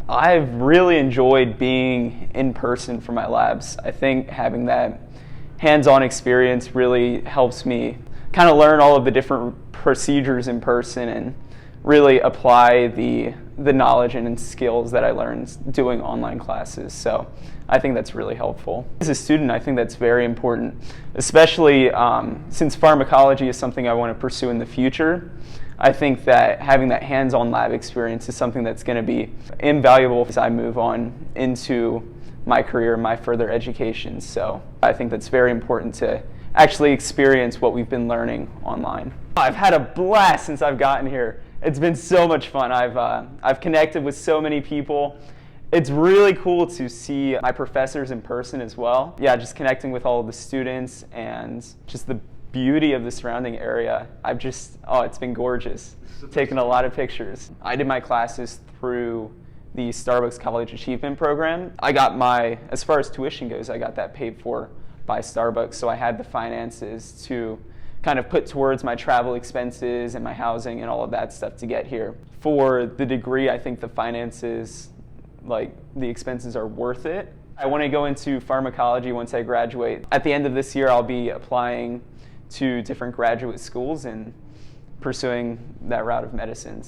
I've really enjoyed being in person for my labs. I think having that hands-on experience really helps me kind of learn all of the different procedures in person and really apply the knowledge and skills that I learned doing online classes. So I think that's really helpful. As a student, I think that's very important, especially since pharmacology is something I want to pursue in the future. I think that having that hands-on lab experience is something that's going to be invaluable as I move on into my career, my further education. So I think that's very important to actually experience what we've been learning online. I've had a blast since I've gotten here. It's been so much fun. I've connected with so many people. It's really cool to see my professors in person as well. Yeah, just connecting with all of the students and just the beauty of the surrounding area. It's been gorgeous. Taken a lot of pictures. I did my classes through the Starbucks College Achievement Program. As far as tuition goes, I got that paid for by Starbucks, so I had the finances to kind of put towards my travel expenses and my housing and all of that stuff to get here. For the degree, I think the finances, the expenses are worth it. I want to go into pharmacology once I graduate. At the end of this year, I'll be applying to different graduate schools and pursuing that route of medicine.